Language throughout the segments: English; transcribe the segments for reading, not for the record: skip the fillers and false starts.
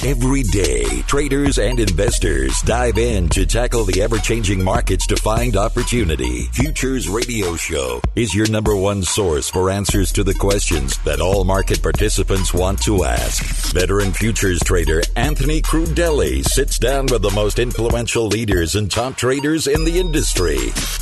Every day, traders and investors dive in to tackle the ever-changing markets to find opportunity. Futures Radio Show is your number one source for answers to the questions that all market participants want to ask. Veteran futures trader Anthony Crudele sits down with the most influential leaders and top traders in the industry.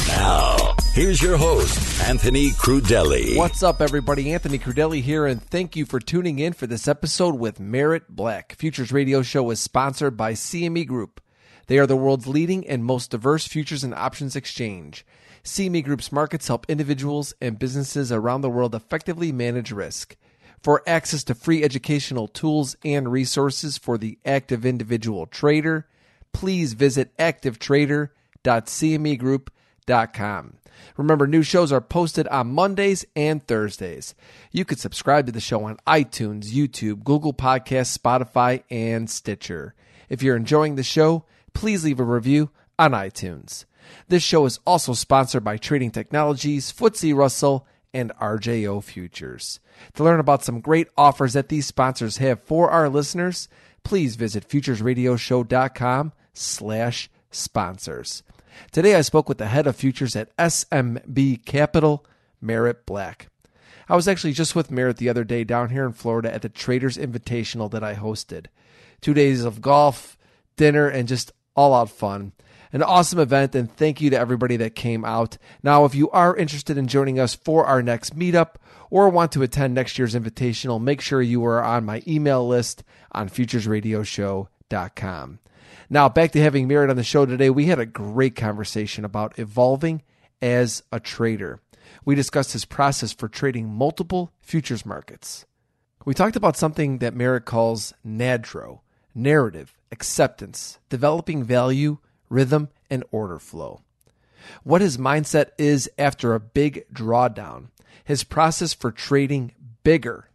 Now, here's your host, Anthony Crudele. What's up, everybody? Anthony Crudele here, and thank you for tuning in for this episode with Merritt Black. Futures Radio Show is sponsored by CME Group. They are the world's leading and most diverse futures and options exchange. CME Group's markets help individuals and businesses around the world effectively manage risk. For access to free educational tools and resources for the active individual trader, please visit activetrader.cmegroup.com. Remember, new shows are posted on Mondays and Thursdays. You can subscribe to the show on iTunes, YouTube, Google Podcasts, Spotify, and Stitcher. If you're enjoying the show, please leave a review on iTunes. This show is also sponsored by Trading Technologies, Footsie Russell, and Geo Futures. To learn about some great offers that these sponsors have for our listeners, please visit futuresradioshow.com/sponsors. Today I spoke with the head of futures at SMB Capital, Merritt Black. I was actually just with Merritt the other day down here in Florida at the Traders Invitational that I hosted. 2 days of golf, dinner, and just all-out fun. An awesome event, and thank you to everybody that came out. Now, if you are interested in joining us for our next meetup or want to attend next year's invitational, make sure you are on my email list on futuresradioshow.com. Now, back to having Merritt on the show today. We had a great conversation about evolving as a trader. We discussed his process for trading multiple futures markets. We talked about something that Merritt calls NADRO, narrative, acceptance, developing value, rhythm, and order flow. What his mindset is after a big drawdown, his process for trading bigger,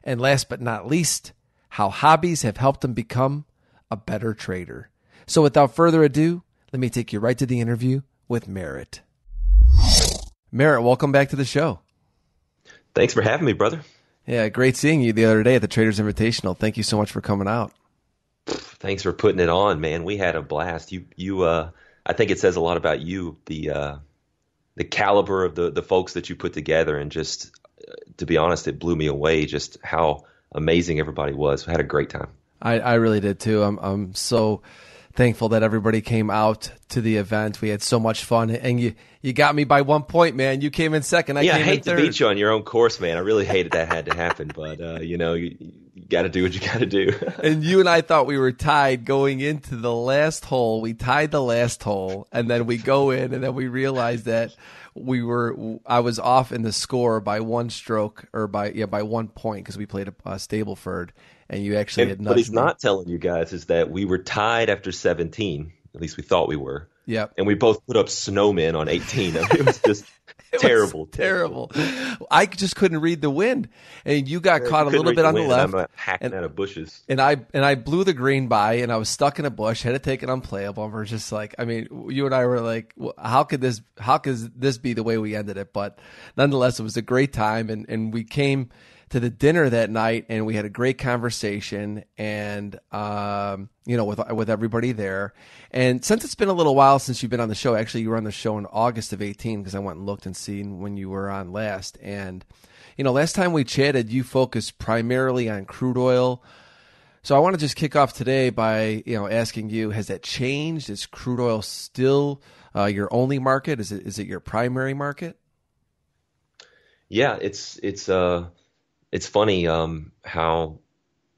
and last but not least, how hobbies have helped him become a better trader. So without further ado, let me take you right to the interview with Merritt. Merritt, welcome back to the show. Thanks for having me, brother. Yeah, great seeing you the other day at the Traders Invitational. Thank you so much for coming out. Thanks for putting it on, man. We had a blast. I think it says a lot about you, the caliber of the folks that you put together, and just, to be honest, it blew me away just how amazing everybody was. We had a great time. I really did too. I'm so thankful that everybody came out to the event. We had so much fun, and you got me by 1 point, man. You came in second. I hate to beat you on your own course, man. I really hated that had to happen, but you got to do what you got to do. And you and I thought we were tied going into the last hole. We tied the last hole, and then we go in, and then we realized that I was off in the score by one stroke, or by 1 point, because we played a Stableford. And you actually had nudged What he's me. not telling you guys is that we were tied after 17. At least we thought we were. Yep. And we both put up snowmen on 18. I mean, it was just terrible. Terrible. I just couldn't read the wind. And you got caught a little bit on the left. I'm hacking out of bushes. And I blew the green by, and I was stuck in a bush, had to take it unplayable. And we're just like, I mean, you and I were like, how could this be the way we ended it? But nonetheless, it was a great time. And we came to the dinner that night, and we had a great conversation, and with everybody there. And since it's been a little while since you've been on the show, actually you were on the show in August of 18, because I went and looked and seen when you were on last. And last time we chatted, you focused primarily on crude oil. So I want to just kick off today by asking you, has that changed? Is crude oil still your only market? Is it your primary market? Yeah, it's funny how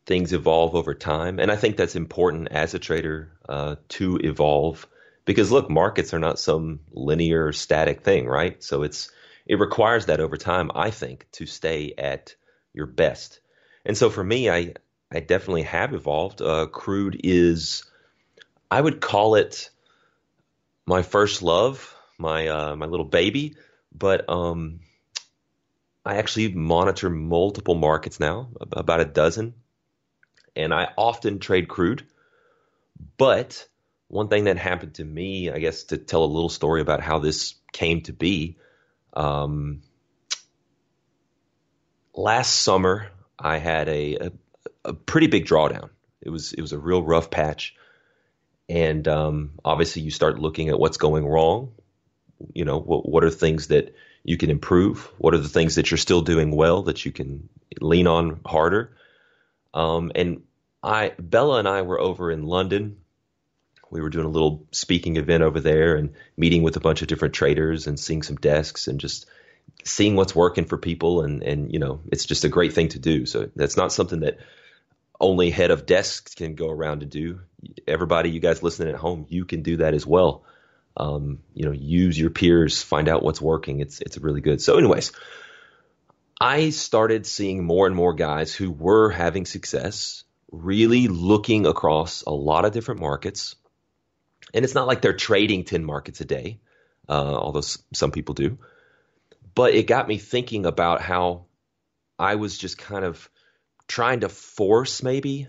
things evolve over time. And I think that's important as a trader to evolve, because look, markets are not some linear static thing, right? So it requires that over time, I think, to stay at your best. And so for me, I definitely have evolved. Crude is, I would call it my first love, my little baby, but I actually monitor multiple markets now, about a dozen, and I often trade crude. But one thing that happened to me, I guess, to tell a little story about how this came to be, last summer I had a pretty big drawdown. It was a real rough patch. And obviously you start looking at what's going wrong. What are things that you can improve? What are the things that you're still doing well that you can lean on harder? And Bella and I were over in London. We were doing a little speaking event over there and meeting with a bunch of different traders and seeing some desks and just seeing what's working for people. And it's just a great thing to do. So that's not something that only head of desks can go around to do. Everybody, you guys listening at home, you can do that as well. Use your peers, find out what's working. It's really good. So anyways, I started seeing more and more guys who were having success, really looking across a lot of different markets. And it's not like they're trading 10 markets a day, although some people do. But it got me thinking about how I was just kind of trying to force maybe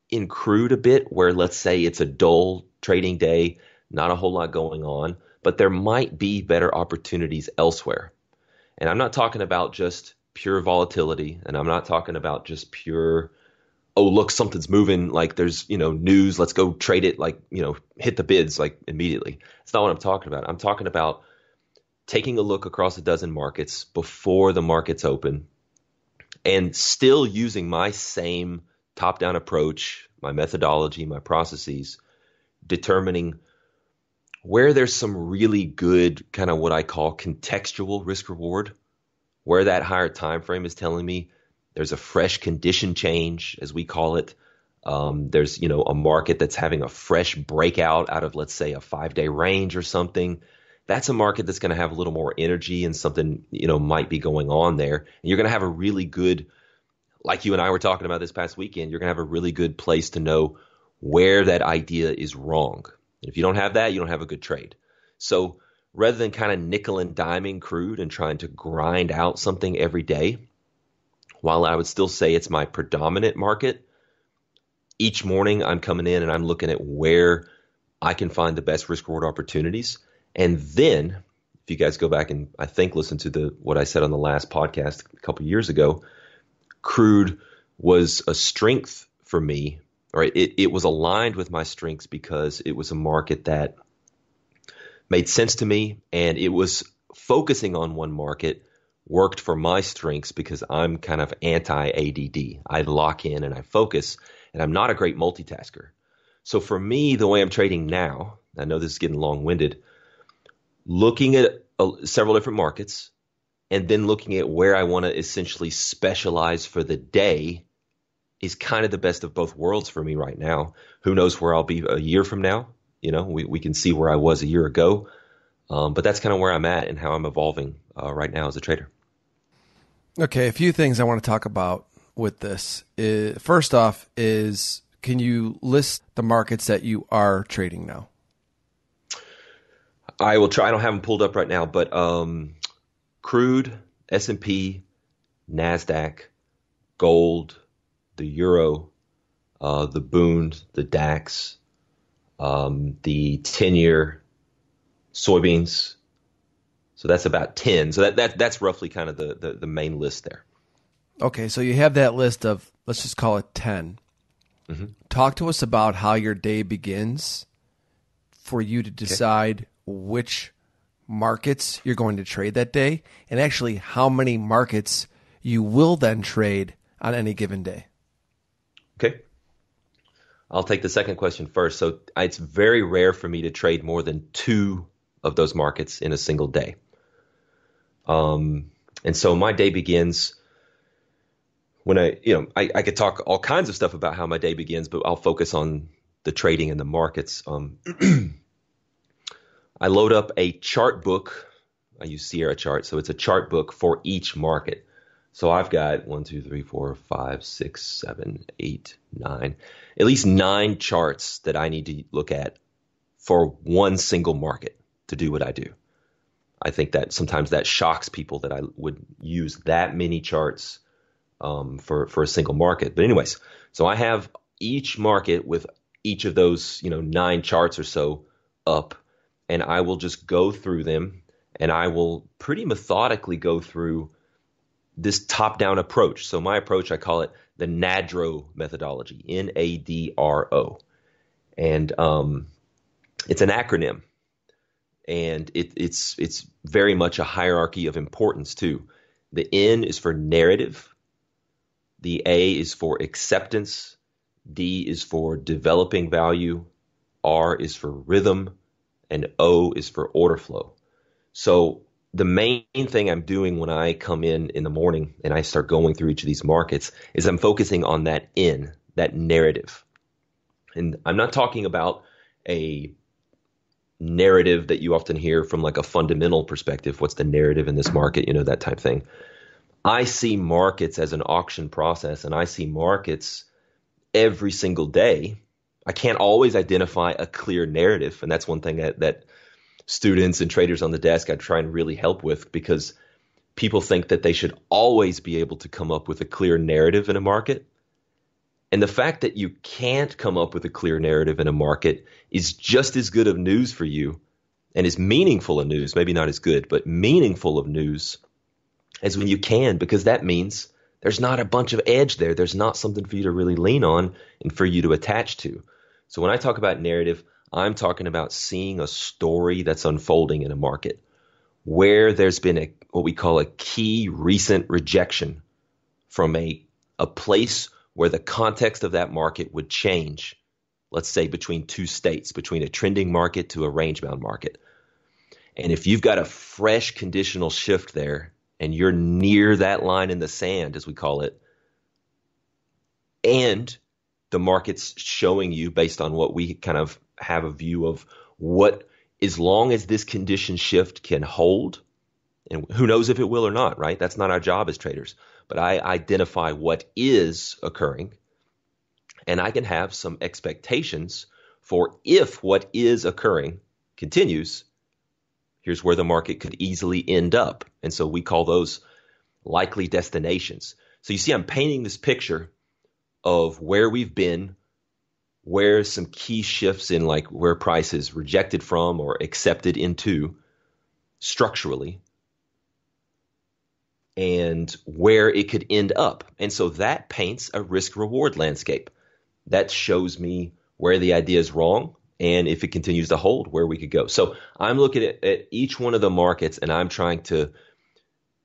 in crude a bit, where let's say it's a dull trading day, not a whole lot going on, but there might be better opportunities elsewhere. And I'm not talking about just pure volatility, and I'm not talking about just pure, oh, look, something's moving, like there's, news, let's go trade it, like, hit the bids like immediately. It's not what I'm talking about. I'm talking about taking a look across a dozen markets before the markets open and still using my same top-down approach, my methodology, my processes, determining where there's some really good kind of what I call contextual risk reward, where that higher time frame is telling me there's a fresh condition change, as we call it. There's, a market that's having a fresh breakout out of, let's say, a 5-day range or something. That's a market that's going to have a little more energy and something, might be going on there. And you're going to have a really good, like you and I were talking about this past weekend, you're going to have a really good place to know where that idea is wrong. And if you don't have that, you don't have a good trade. So rather than kind of nickel and diming crude and trying to grind out something every day, while I would still say it's my predominant market, each morning I'm coming in and I'm looking at where I can find the best risk reward opportunities. And then if you guys go back and I think listen to what I said on the last podcast a couple of years ago, crude was a strength for me, or it was aligned with my strengths because it was a market that made sense to me, and it was focusing on one market worked for my strengths because I'm kind of anti-ADD. I lock in and I focus, and I'm not a great multitasker. So for me, the way I'm trading now, I know this is getting long-winded, looking at several different markets and then looking at where I want to essentially specialize for the day is kind of the best of both worlds for me right now. Who knows where I'll be a year from now? We can see where I was a year ago. But that's kind of where I'm at and how I'm evolving right now as a trader. Okay, a few things I want to talk about with this. First off is, can you list the markets that you are trading now? I will try. I don't have them pulled up right now, but crude, S&P, NASDAQ, gold, the euro, the Bund, the DAX, the 10-year, soybeans. So that's about 10. So that's roughly kind of the main list there. Okay, so you have that list of, let's just call it 10. Mm-hmm. Talk to us about how your day begins for you to decide which markets you're going to trade that day, and actually how many markets you will then trade on any given day. Okay. I'll take the second question first. So it's very rare for me to trade more than 2 of those markets in a single day. And so my day begins when I could talk all kinds of stuff about how my day begins, but I'll focus on the trading and the markets. I load up a chart book. I use Sierra Chart. So it's a chart book for each market. So I've got 1, 2, 3, 4, 5, 6, 7, 8, 9, at least 9 charts that I need to look at for one single market to do what I do. I think that sometimes that shocks people that I would use that many charts for a single market. But anyways, so I have each market with each of those 9 charts or so up, and I will just go through them, and I will pretty methodically go through this top-down approach. So my approach, I call it the NADRO methodology, NADRO. And it's an acronym, and it's very much a hierarchy of importance too. The N is for narrative, the A is for acceptance, D is for developing value, R is for rhythm, and O is for order flow. So the main thing I'm doing when I come in the morning and I start going through each of these markets is I'm focusing on that N, that narrative. And I'm not talking about a narrative that you often hear from like a fundamental perspective. What's the narrative in this market? You know, that type of thing. I see markets as an auction process, and I see markets every single day. I can't always identify a clear narrative. And that's one thing that students and traders on the desk I try and really help with, because people think that they should always be able to come up with a clear narrative in a market. And the fact that you can't come up with a clear narrative in a market is just as good of news for you, and is meaningful of news, maybe not as good, but meaningful of news as when you can, because that means there's not a bunch of edge there. There's not something for you to really lean on and for you to attach to. So when I talk about narrative, I'm talking about seeing a story that's unfolding in a market where there's been what we call a key recent rejection from a place where the context of that market would change, let's say between two states, between a trending market to a range-bound market. And if you've got a fresh conditional shift there and you're near that line in the sand, as we call it, and the market's showing you based on what we kind of have a view of what, as long as this condition shift can hold, and who knows if it will or not, right? That's not our job as traders. But I identify what is occurring, and I can have some expectations for if what is occurring continues, here's where the market could easily end up. And so we call those likely destinations. So you see, I'm painting this picture of where we've been, where some key shifts in like where price is rejected from or accepted into structurally, and where it could end up. And so that paints a risk-reward landscape. That shows me where the idea is wrong, and if it continues to hold, where we could go. So I'm looking at each one of the markets, and I'm trying to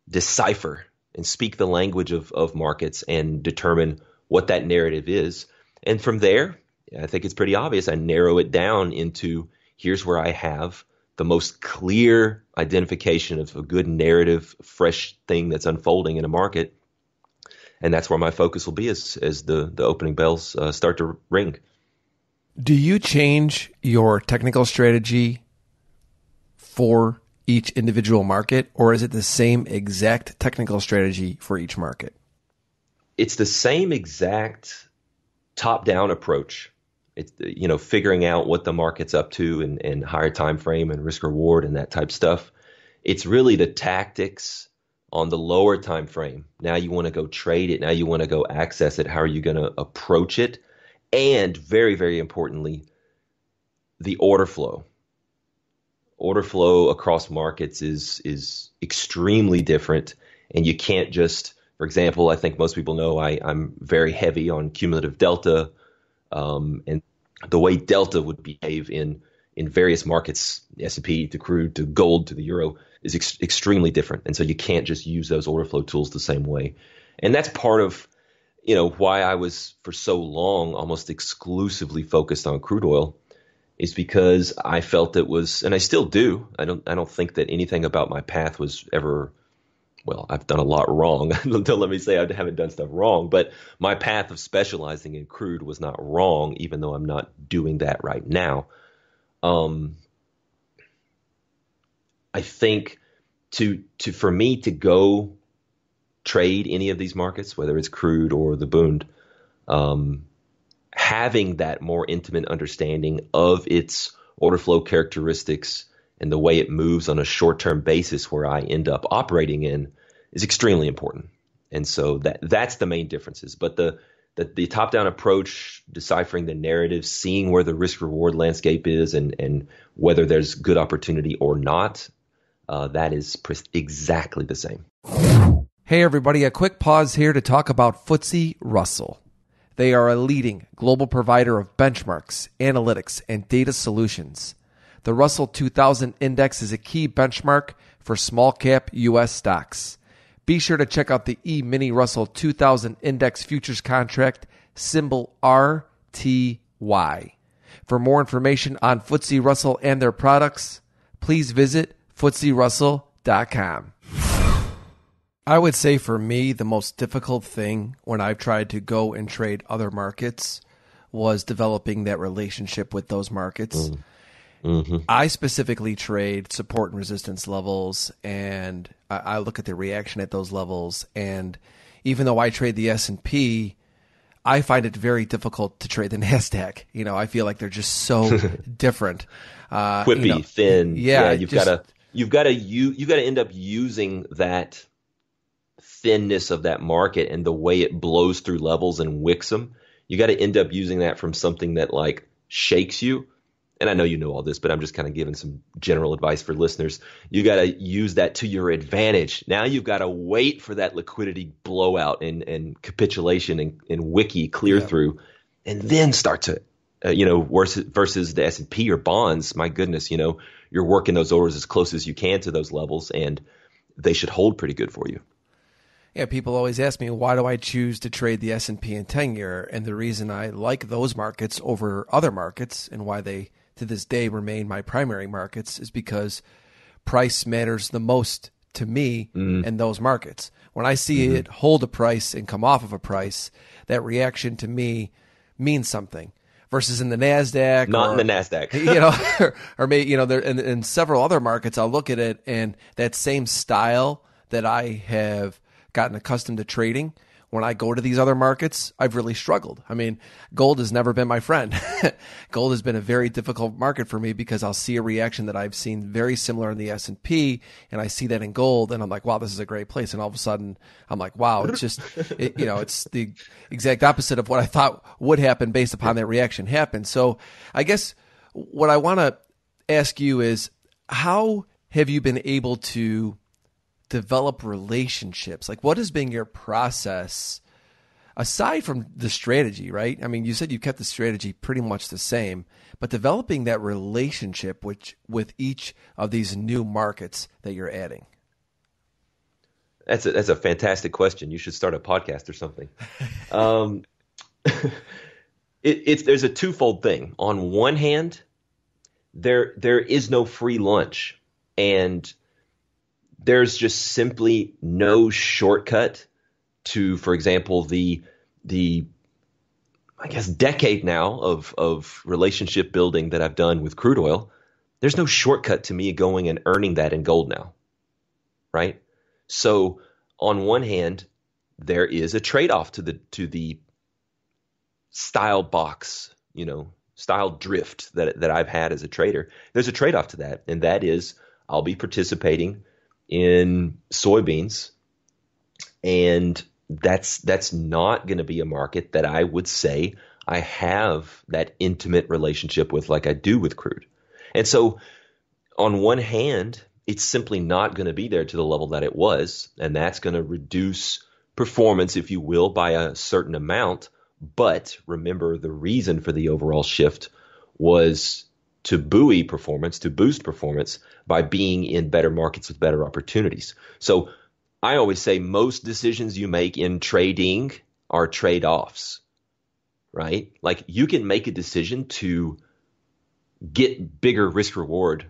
decipher and speak the language of markets and determine what that narrative is. And from there, I think it's pretty obvious. I narrow it down into here's where I have the most clear identification of a good narrative, fresh thing that's unfolding in a market. And that's where my focus will be as the opening bells start to ring. Do you change your technical strategy for each individual market, or is it the same exact technical strategy for each market? It's the same exact top-down approach. It's, figuring out what the market's up to and higher time frame and risk reward and that type stuff. It's really the tactics on the lower time frame. Now you want to go trade it. Now you want to go access it. How are you going to approach it? And very, very importantly, the order flow. Order flow across markets is extremely different, and you can't just, for example, I think most people know I'm very heavy on cumulative delta, and the way delta would behave in various markets, S&P to crude to gold to the euro, is extremely different. And so you can't just use those order flow tools the same way. And that's part of why I was for so long almost exclusively focused on crude oil, is because I felt it was, and I still do. I don't think that anything about my path was ever, well, I've done a lot wrong. Don't let me say I haven't done stuff wrong, but my path of specializing in crude was not wrong, even though I'm not doing that right now. I think for me to go trade any of these markets, whether it's crude or the Bund, having that more intimate understanding of its order flow characteristics and the way it moves on a short-term basis where I end up operating in is extremely important. And so that's the main differences. But the top-down approach, deciphering the narrative, seeing where the risk-reward landscape is and whether there's good opportunity or not, that is exactly the same. Hey everybody, a quick pause here to talk about Footsie Russell. They are a leading global provider of benchmarks, analytics, and data solutions. The Russell 2000 Index is a key benchmark for small cap U.S. stocks. Be sure to check out the E-Mini Russell 2000 Index Futures contract, symbol RTY. For more information on Footsie Russell and their products, please visit footsierussell.com. I would say for me, the most difficult thing when I've tried to go and trade other markets was developing that relationship with those markets. Mm-hmm. I specifically trade support and resistance levels, and I look at the reaction at those levels. And even though I trade the S&P, I find it very difficult to trade the NASDAQ. You know, I feel like they're just so different. Quippy, thin. Yeah, you've got to end up using that thinness of that market and the way it blows through levels and wicks them. You got to end up using that from something that like shakes you. And I know you know all this, but I'm just kind of giving some general advice for listeners. You got to use that to your advantage. Now you've got to wait for that liquidity blowout and capitulation and wiki clear through, and then start to, versus the S&P or bonds. My goodness, you're working those orders as close as you can to those levels, and they should hold pretty good for you. Yeah, people always ask me, why do I choose to trade the S&P and 10-year? And the reason I like those markets over other markets and why they, to this day, remain my primary markets is because price matters the most to me in those markets. When I see it hold a price and come off of a price, that reaction to me means something. Versus in the NASDAQ. Not in the NASDAQ. or maybe, there in several other markets, I'll look at it and that same style that I have gotten accustomed to trading, when I go to these other markets, I've really struggled. I mean, gold has never been my friend. Gold has been a very difficult market for me because I'll see a reaction that I've seen very similar in the S&P, and I see that in gold, and I'm like, wow, this is a great place. And all of a sudden, I'm like, wow, it's just, it's the exact opposite of what I thought would happen based upon that reaction happened. So I guess what I want to ask you is, how have you been able to develop relationships? Like, what has been your process aside from the strategy, right? I mean, you said you kept the strategy pretty much the same, but developing that relationship with each of these new markets that you're adding. That's a fantastic question. You should start a podcast or something. There's a twofold thing. On one hand, there is no free lunch, and there's just simply no shortcut to, for example, the I guess decade now of relationship building that I've done with crude oil. There's no shortcut to me going and earning that in gold now, right? So on one hand, there is a trade-off to the style box, style drift that I've had as a trader. There's a trade-off to that, and that is I'll be participating in soybeans, and that's not going to be a market that I would say I have that intimate relationship with like I do with crude. And so on one hand, it's simply not going to be there to the level that it was, and that's going to reduce performance, if you will, by a certain amount. But remember, the reason for the overall shift was to buoy performance, to boost performance by being in better markets with better opportunities. So I always say most decisions you make in trading are trade-offs, right? Like you can make a decision to get bigger risk reward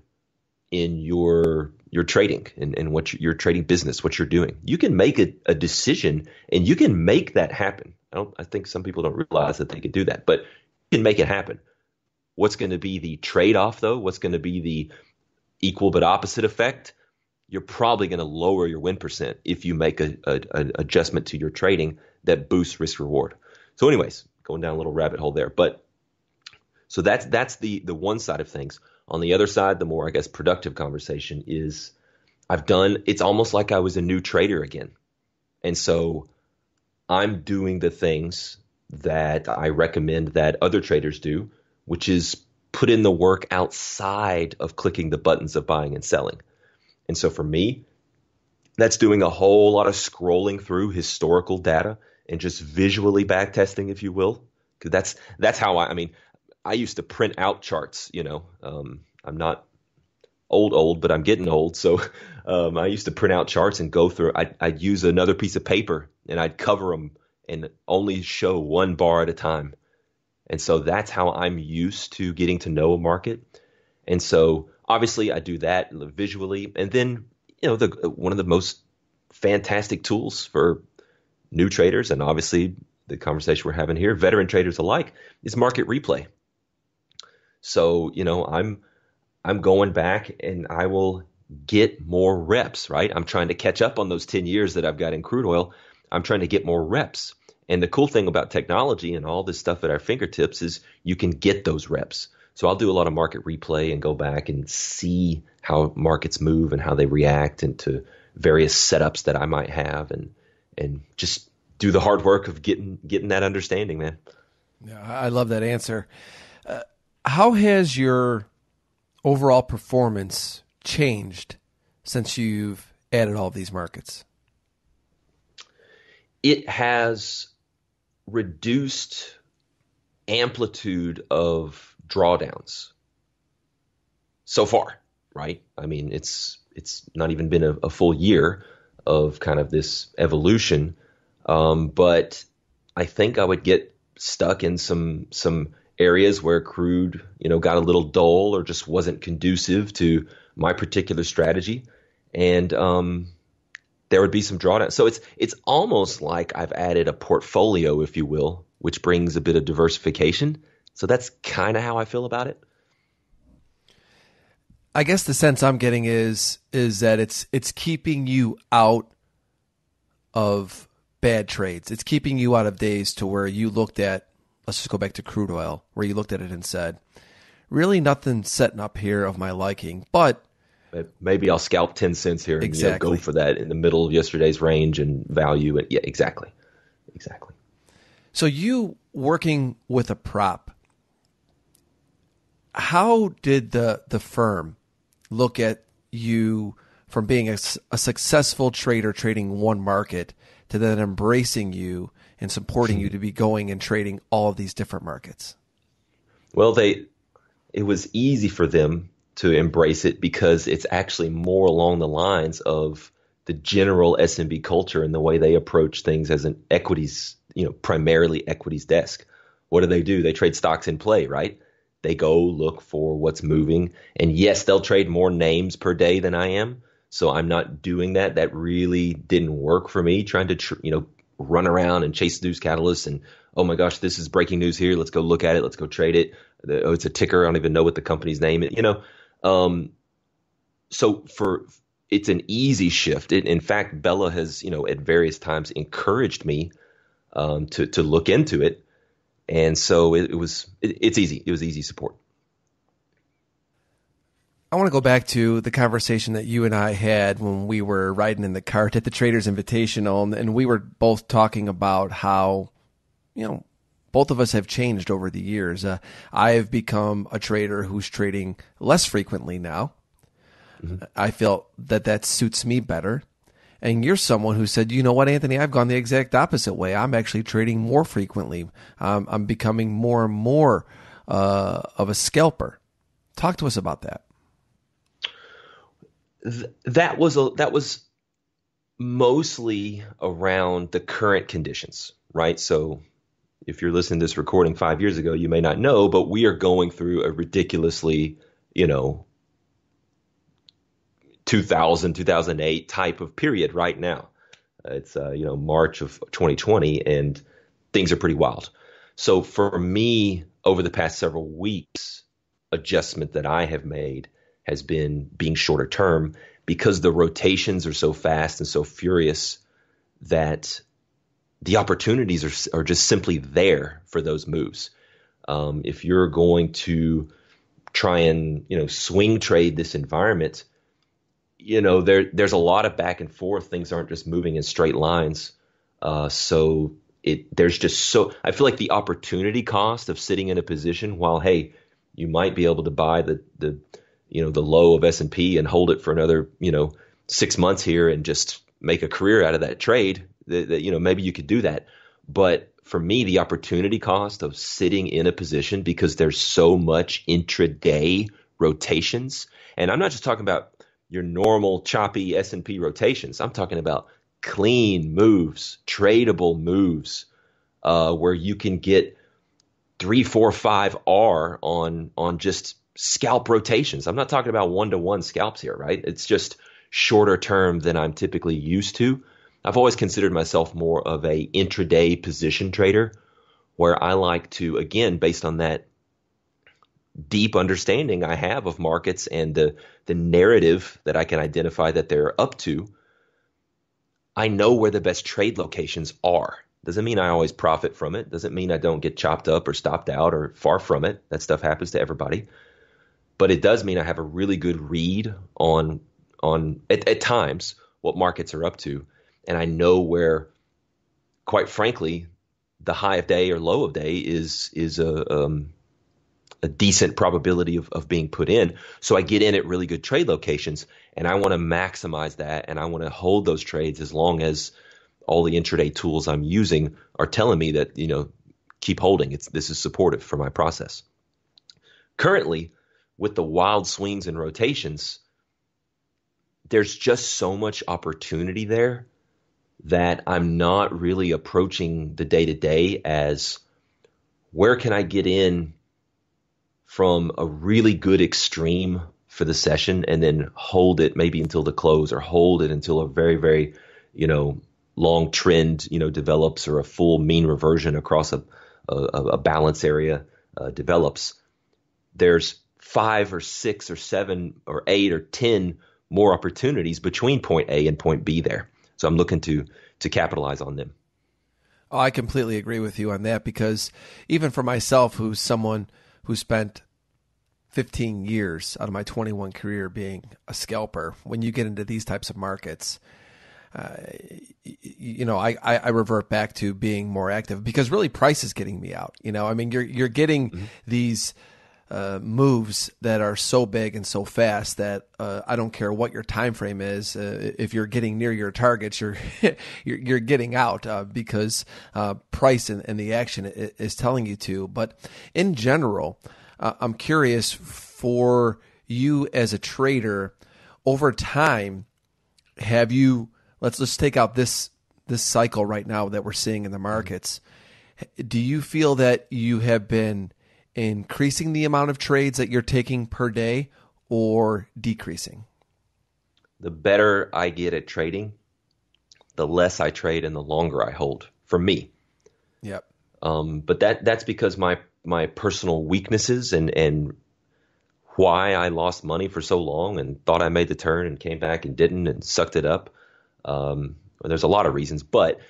in your trading and what your trading business, what you're doing. You can make a decision and you can make that happen. I think some people don't realize that they could do that, but you can make it happen. What's going to be the trade-off, though? What's going to be the equal but opposite effect? You're probably going to lower your win percent if you make an adjustment to your trading that boosts risk reward. So anyways, going down a little rabbit hole there. But so that's the one side of things. On the other side, the more, I guess, productive conversation is it's almost like I was a new trader again. And so I'm doing the things that I recommend that other traders do, which is put in the work outside of clicking the buttons of buying and selling. And so for me, That's doing a whole lot of scrolling through historical data and just visually backtesting, if you will. Because that's how I mean, I used to print out charts. I'm not old, but I'm getting old. So I used to print out charts and go through. I'd use another piece of paper and I'd cover them and only show one bar at a time. And so that's how I'm used to getting to know a market. And so obviously I do that visually. And then, one of the most fantastic tools for new traders, and obviously the conversation we're having here, veteran traders alike, is market replay. So, I'm going back and I will get more reps, right? I'm trying to catch up on those 10 years that I've got in crude oil. I'm trying to get more reps. And the cool thing about technology and all this stuff at our fingertips is you can get those reps. So I'll do a lot of market replay and go back and see how markets move and how they react into various setups that I might have, and just do the hard work of getting that understanding, man. Yeah, I love that answer. How has your overall performance changed since you've added all of these markets? It has reduced amplitude of drawdowns so far, right? I mean, it's not even been a full year of kind of this evolution, but I think I would get stuck in some areas where crude, got a little dull or just wasn't conducive to my particular strategy, and there would be some drawdown. So it's almost like I've added a portfolio, if you will, which brings a bit of diversification. So that's kind of how I feel about it. I guess the sense I'm getting is that it's keeping you out of bad trades. It's keeping you out of days to where you looked at, let's just go back to crude oil, where you looked at it and said, really nothing setting up here of my liking, but maybe I'll scalp 10 cents here and exactly. Go for that in the middle of yesterday's range and value. Yeah, exactly. So you working with a prop, how did the firm look at you from being a successful trader trading one market to then embracing you and supporting you to be going and trading all of these different markets? Well, it was easy for them to embrace it because it's actually more along the lines of the general S&P culture and the way they approach things as an equities, primarily equities desk. What do? They trade stocks in play, right? They go look for what's moving. And yes, they'll trade more names per day than I am. So I'm not doing that. That really didn't work for me, trying to, run around and chase news catalysts and, oh my gosh, this is breaking news here. Let's go look at it. Let's go trade it. Oh, it's a ticker. I don't even know what the company's name is, So it's an easy shift. In fact, Bella has, at various times encouraged me to look into it. And so it's easy. It was easy support. I want to go back to the conversation that you and I had when we were riding in the cart at the Traders Invitational, and we were both talking about how, both of us have changed over the years. I have become a trader who's trading less frequently now. Mm-hmm. I feel that suits me better. And you're someone who said, you know what, Anthony, I've gone the exact opposite way. I'm actually trading more frequently. I'm becoming more and more of a scalper. Talk to us about that. That was mostly around the current conditions, right? So if you're listening to this recording 5 years ago, you may not know, but we are going through a ridiculously, 2000, 2008 type of period right now. It's, March of 2020, and things are pretty wild. So for me, over the past several weeks, adjustment that I have made has been being shorter term because the rotations are so fast and so furious that the opportunities are just simply there for those moves. If you're going to try and, swing trade this environment, there's a lot of back and forth. Things aren't just moving in straight lines. So there's just I feel like the opportunity cost of sitting in a position while, hey, you might be able to buy the low of S&P and hold it for another, 6 months here and just, make a career out of that trade, that maybe you could do that. But for me, the opportunity cost of sitting in a position, because there's so much intraday rotations, and I'm not just talking about your normal choppy S&P rotations. I'm talking about clean moves, tradable moves, where you can get 3, 4, 5 R on just scalp rotations. I'm not talking about 1-to-1 scalps here, right? It's just shorter term than I'm typically used to. I've always considered myself more of a intraday position trader, where I like to, again, based on that deep understanding I have of markets and the narrative that I can identify that they're up to, I know where the best trade locations are. Doesn't mean I always profit from it. Doesn't mean I don't get chopped up or stopped out, or far from it. That stuff happens to everybody. But it does mean I have a really good read on at times what markets are up to. And I know where, quite frankly, the high of day or low of day is a decent probability of being put in. So I get in at really good trade locations, and I want to maximize that, and I want to hold those trades as long as all the intraday tools I'm using are telling me that, keep holding. This is supportive for my process. Currently, with the wild swings and rotations, there's just so much opportunity there that I'm not really approaching the day-to-day as, where can I get in from a really good extreme for the session and then hold it maybe until the close, or hold it until a very, very, long trend, develops, or a full mean reversion across a balance area develops. There's 5 or 6 or 7 or 8 or 10 more opportunities between point A and point B there. So I'm looking to capitalize on them. Oh, I completely agree with you on that, because even for myself, who's someone who spent 15 years out of my 21 career being a scalper, when you get into these types of markets, I revert back to being more active, because really price is getting me out. You're getting these moves that are so big and so fast that I don't care what your time frame is. If you're getting near your targets, you're getting out because price and the action is telling you to. But in general, I'm curious, for you as a trader, over time, have you, let's take out this cycle right now that we're seeing in the markets. Do you feel that you have been increasing the amount of trades that you're taking per day, or decreasing? The better I get at trading, the less I trade and the longer I hold, for me. Yep. But that's because my personal weaknesses and why I lost money for so long and thought I made the turn and came back and didn't and sucked it up. There's a lot of reasons, but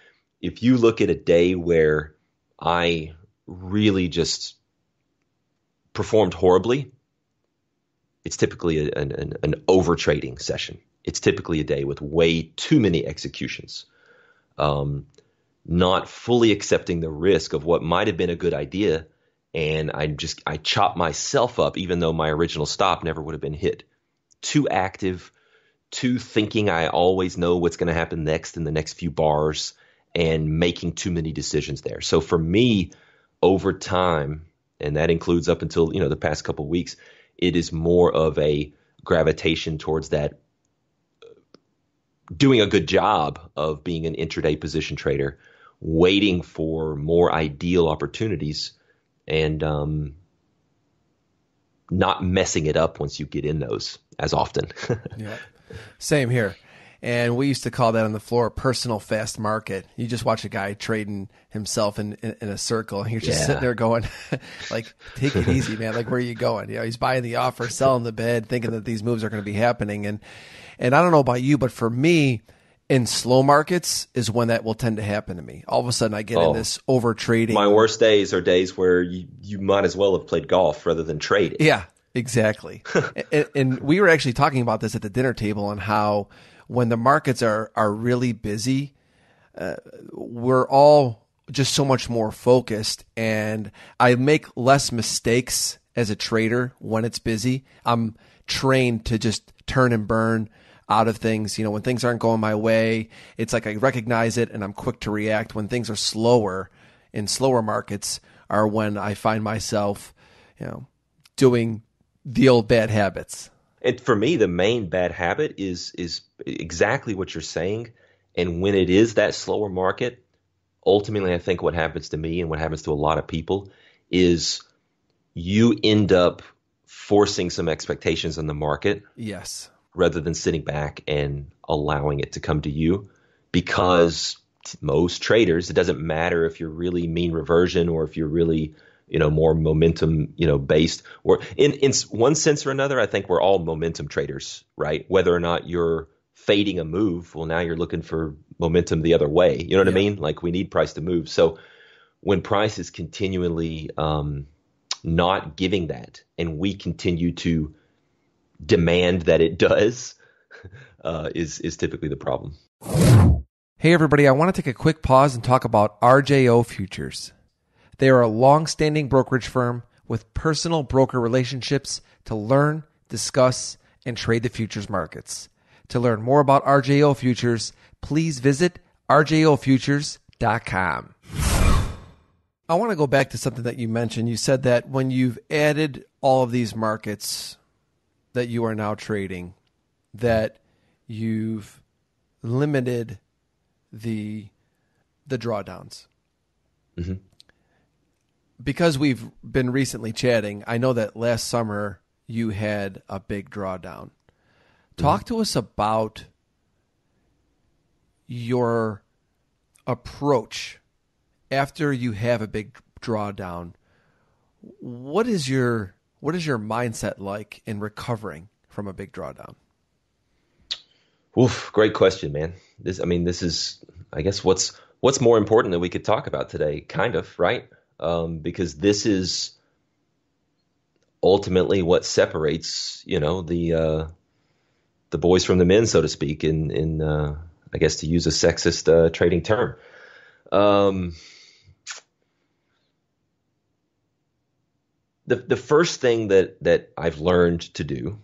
if you look at a day where I really just performed horribly, it's typically an over trading session. It's typically a day with way too many executions, not fully accepting the risk of what might have been a good idea, and I chop myself up even though my original stop never would have been hit. Too active, too thinking I always know what's going to happen next in the next few bars, and making too many decisions there. So for me, over time, and that includes up until the past couple of weeks, it is more of a gravitation towards that, doing a good job of being an intraday position trader, waiting for more ideal opportunities, and not messing it up once you get in those as often. Yeah, same here. And we used to call that on the floor personal fast market. You just watch a guy trading himself in a circle, and you're just sitting there going, like, take it easy, man. Like, where are you going? He's buying the offer, selling the bid, thinking that these moves are going to be happening. And I don't know about you, but for me, in slow markets is when that will tend to happen to me. All of a sudden, I get in this over trading. My worst days are days where you might as well have played golf rather than trade it. Yeah, exactly. and we were actually talking about this at the dinner table, on how when the markets are really busy, we're all just so much more focused, and I make less mistakes as a trader when it's busy. I'm trained to just turn and burn. out of things. When things aren't going my way, it's like I recognize it and I'm quick to react. When things are slower in slower markets are when I find myself, doing the old bad habits. And for me, the main bad habit is exactly what you're saying. And when it is that slower market, ultimately, I think what happens to me and what happens to a lot of people is you end up forcing some expectations on the market. Yes. Rather than sitting back and allowing it to come to you. Because most traders, it doesn't matter if you're really mean reversion or if you're really, more momentum, based, or in one sense or another, I think we're all momentum traders, right? Whether or not you're fading a move, well, now you're looking for momentum the other way. You know what I mean? Like we need price to move. So when price is continually not giving that, and we continue to demand that it does, is typically the problem. Hey everybody, I want to take a quick pause and talk about Geo Futures. They are a long-standing brokerage firm with personal broker relationships to learn, discuss, and trade the futures markets. To learn more about Geo Futures, please visit rjofutures.com. I want to go back to something that you mentioned. You said that when you've added all of these markets that you are now trading, that you've limited the drawdowns. Mm-hmm. Because we've been recently chatting, I know that last summer you had a big drawdown. Talk to us about your approach after you have a big drawdown. What is your mindset like in recovering from a big drawdown? Oof, great question, man. This is, I guess, what's more important that we could talk about today, kind of, right? Because this is ultimately what separates, the boys from the men, so to speak, in I guess to use a sexist trading term. The first thing that I've learned to do,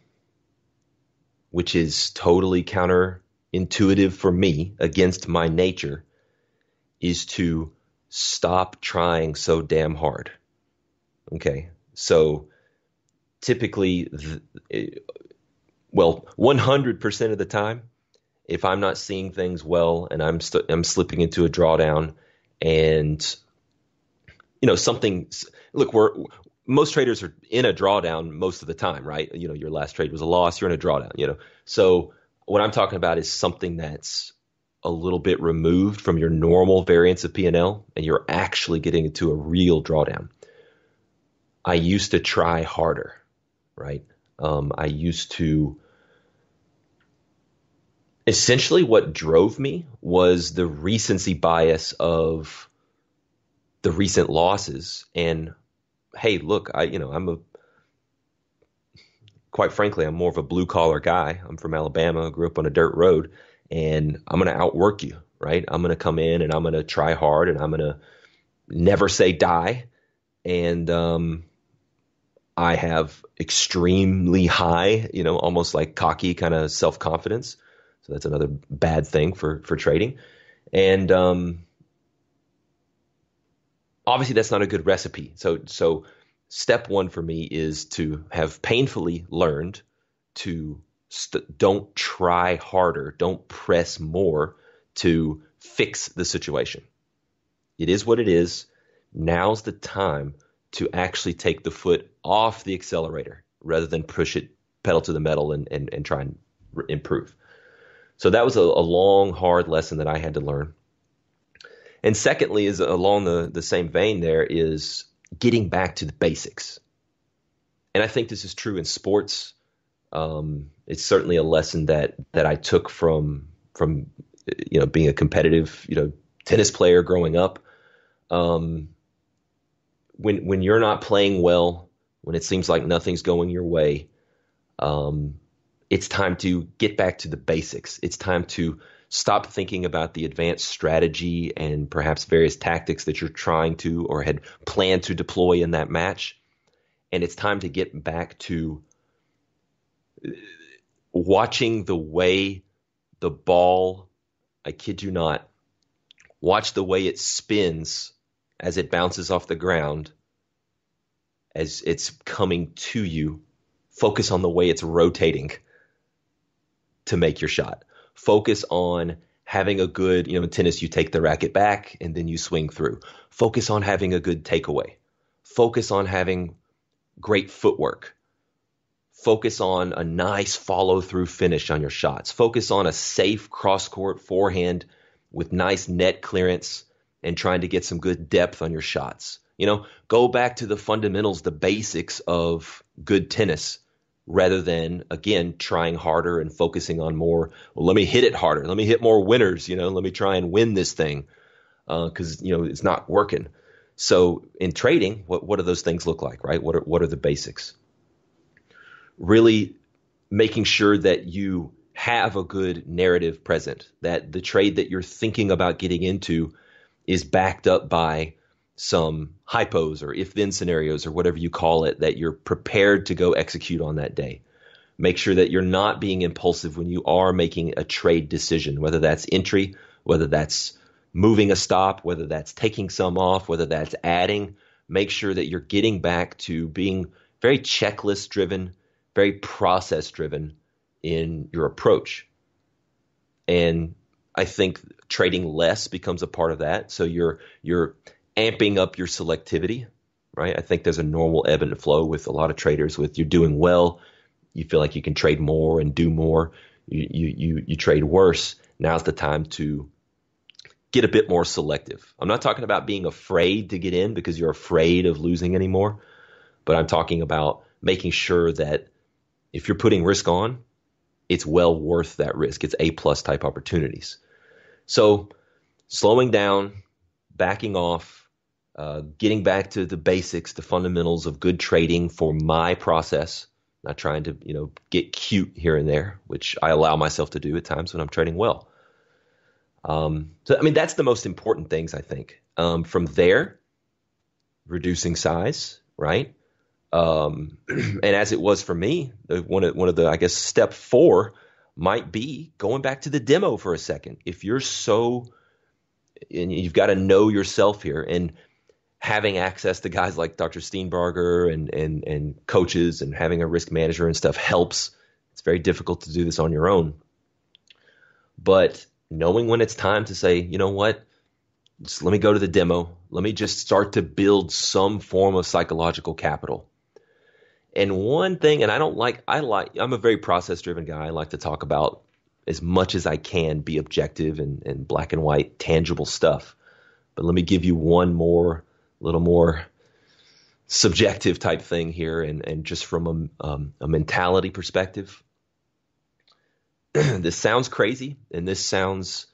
which is totally counterintuitive for me, against my nature, is to stop trying so damn hard. Okay, so typically, 100% of the time, if I'm not seeing things well and I'm slipping into a drawdown, and something. Look, most traders are in a drawdown most of the time, right? Your last trade was a loss. You're in a drawdown. So what I'm talking about is something that's a little bit removed from your normal variance of P&L, and you're actually getting into a real drawdown. I used to try harder, right? I used to. Essentially, what drove me was the recency bias of the recent losses. And hey, look, quite frankly, I'm more of a blue collar guy. I'm from Alabama, grew up on a dirt road, and I'm going to outwork you, right? I'm going to come in and I'm going to try hard, and I'm going to never say die. And I have extremely high, almost like cocky kind of self-confidence. So that's another bad thing for trading. And obviously that's not a good recipe. So step one for me is to have painfully learned to don't try harder, don't press more to fix the situation. It is what it is. Now's the time to actually take the foot off the accelerator rather than push it pedal to the metal and try and improve. So that was a long, hard lesson that I had to learn. And secondly, is along the same vein there, is getting back to the basics. And I think this is true in sports. It's certainly a lesson that I took from being a competitive tennis player growing up. When you're not playing well, when it seems like nothing's going your way, it's time to get back to the basics. It's time to stop thinking about the advanced strategy and perhaps various tactics that you're trying to or had planned to deploy in that match. And it's time to get back to watching the way the ball, I kid you not, watch the way it spins as it bounces off the ground, as it's coming to you. Focus on the way it's rotating to make your shot. Focus on having a good, in tennis, you take the racket back and then you swing through. Focus on having a good takeaway. Focus on having great footwork. Focus on a nice follow-through finish on your shots. Focus on a safe cross-court forehand with nice net clearance and trying to get some good depth on your shots. Go back to the fundamentals, the basics of good tennis, rather than, again, trying harder and focusing on more. Well, let me hit it harder. Let me hit more winners. Let me try and win this thing because, it's not working. So in trading, what do those things look like, right? What are the basics? Really making sure that you have a good narrative present, that the trade that you're thinking about getting into is backed up by some hypos or if-then scenarios or whatever you call it, that you're prepared to go execute on that day. Make sure that you're not being impulsive when you are making a trade decision, whether that's entry, whether that's moving a stop, whether that's taking some off, whether that's adding. Make sure that you're getting back to being very checklist driven, very process driven in your approach. And I think trading less becomes a part of that. So you're amping up your selectivity, right? I think there's a normal ebb and flow with a lot of traders. With you're doing well, you feel like you can trade more and do more. You trade worse. Now's the time to get a bit more selective. I'm not talking about being afraid to get in because you're afraid of losing anymore, but I'm talking about making sure that if you're putting risk on, it's well worth that risk. It's A+ type opportunities. So slowing down, backing off, getting back to the basics, the fundamentals of good trading for my process, not trying to, get cute here and there, which I allow myself to do at times when I'm trading well. That's the most important things, I think. From there, reducing size, right? And as it was for me, one of the, I guess, step 4 might be going back to the demo for a second. If you're and you've got to know yourself here, and having access to guys like Dr. Steenbarger and coaches and having a risk manager and stuff helps. It's very difficult to do this on your own. But knowing when it's time to say, you know what, just let me go to the demo. Let me just start to build some form of psychological capital. And one thing, and I'm a very process-driven guy. I like to talk about as much as I can, be objective and black and white, tangible stuff. But let me give you one little more subjective type thing here, and just from a mentality perspective. This sounds crazy, and this sounds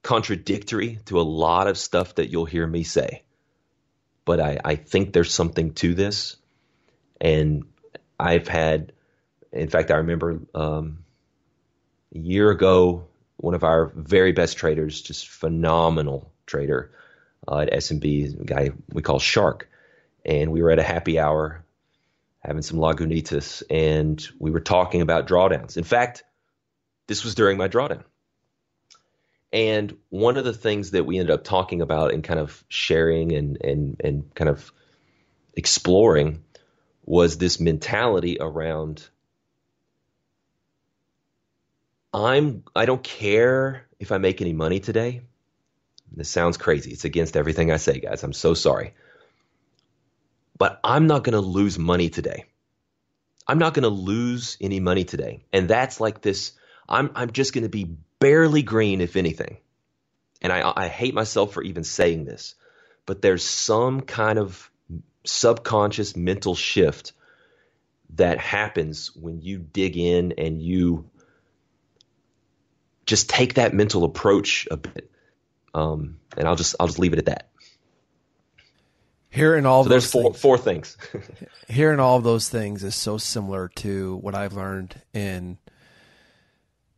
contradictory to a lot of stuff that you'll hear me say. But I think there's something to this. And in fact, I remember a year ago, one of our very best traders, just phenomenal trader at S&P, a guy we call Shark. And we were at a happy hour having some Lagunitas, and we were talking about drawdowns. In fact, this was during my drawdown. And one of the things that we ended up talking about and kind of sharing and kind of exploring was this mentality around, I don't care if I make any money today. This sounds crazy. It's against everything I say, guys. I'm so sorry. But I'm not going to lose money today. I'm not going to lose any money today. And that's like this, I'm just going to be barely green, if anything. And I hate myself for even saying this, but there's some kind of subconscious mental shift that happens when you dig in and you just take that mental approach a bit. And I'll just leave it at that. Hearing all those things. Four things. Hearing all of those things is so similar to what I've learned in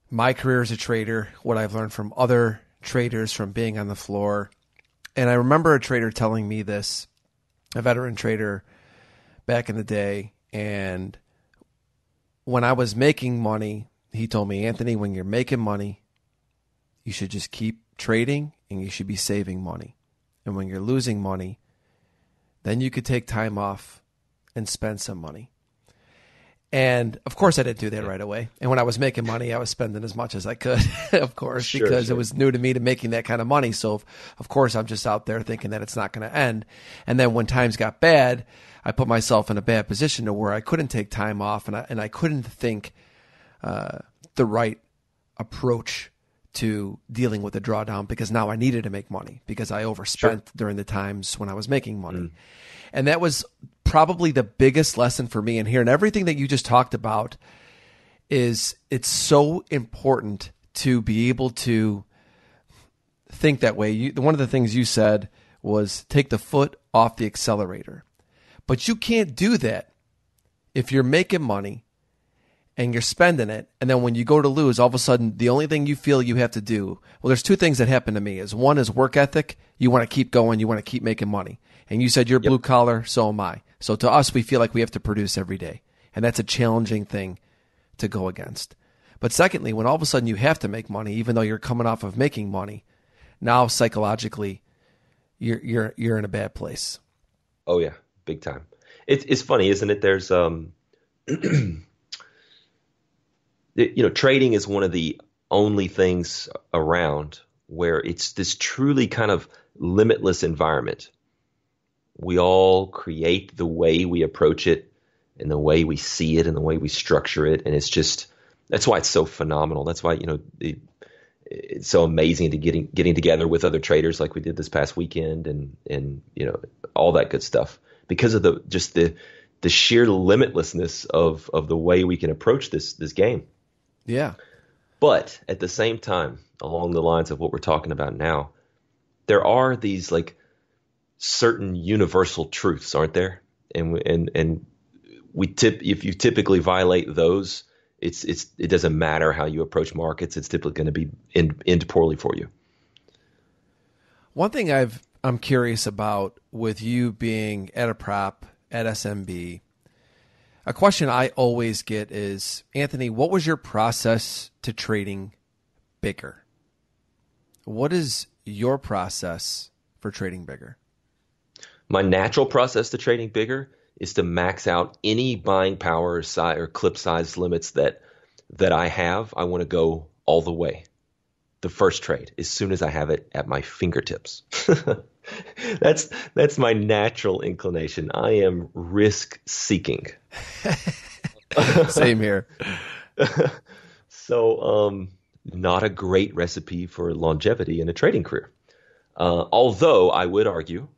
my career as a trader, what I've learned from other traders from being on the floor. And I remember a trader telling me this, a veteran trader back in the day, and when I was making money, he told me, Anthony, when you're making money, you should just keep trading and you should be saving money. And when you're losing money, then you could take time off and spend some money. And of course, I didn't do that right away. And when I was making money, I was spending as much as I could, of course, because it was new to me to making that kind of money. So, of course, I'm just out there thinking that it's not going to end. And then when times got bad, I put myself in a bad position to where I couldn't take time off and I couldn't think the right approach to dealing with the drawdown because now I needed to make money because I overspent during the times when I was making money. And that was probably the biggest lesson for me in here. And everything that you just talked about is it's so important to be able to think that way. One of the things you said was take the foot off the accelerator. But you can't do that if you're making money and you're spending it. And then when you go to lose, all of a sudden, the only thing you feel you have to do, well, there's two things that happen to me. One is work ethic. You want to keep going. You want to keep making money. And you said you're blue collar, so am I. So to us, we feel like we have to produce every day. And that's a challenging thing to go against. But secondly, when all of a sudden you have to make money, even though you're coming off of making money, now psychologically, you're in a bad place. Oh yeah, big time. It's funny, isn't it? There's trading is one of the only things around where it's this truly kind of limitless environment. We all create the way we approach it and the way we see it and the way we structure it. And that's why it's so phenomenal. That's why, it's so amazing to getting together with other traders like we did this past weekend and all that good stuff because of the sheer limitlessness of the way we can approach this game. Yeah. But at the same time, along the lines of what we're talking about now, there are these like certain universal truths, aren't there? And if you typically violate those, it doesn't matter how you approach markets. It's typically going to be end poorly for you. One thing I'm curious about with you being at a prop at SMB, a question I always get is, Anthony, what was your process to trading bigger? What is your process for trading bigger? My natural process to trading bigger is to max out any buying power size or clip size limits that I have. I want to go all the way. The first trade, as soon as I have it at my fingertips. That's my natural inclination. I am risk seeking. Same here. So, not a great recipe for longevity in a trading career. Although I would argue,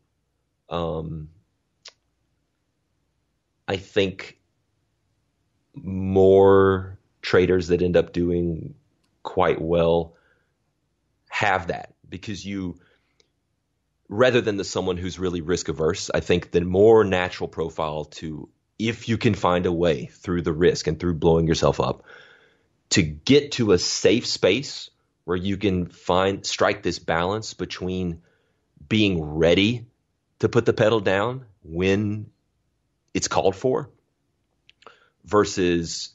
I think more traders that end up doing quite well have that because rather than someone who's really risk averse, I think the more natural profile to, if you can find a way through the risk and through blowing yourself up to get to a safe space where you can strike this balance between being ready to put the pedal down when it's called for versus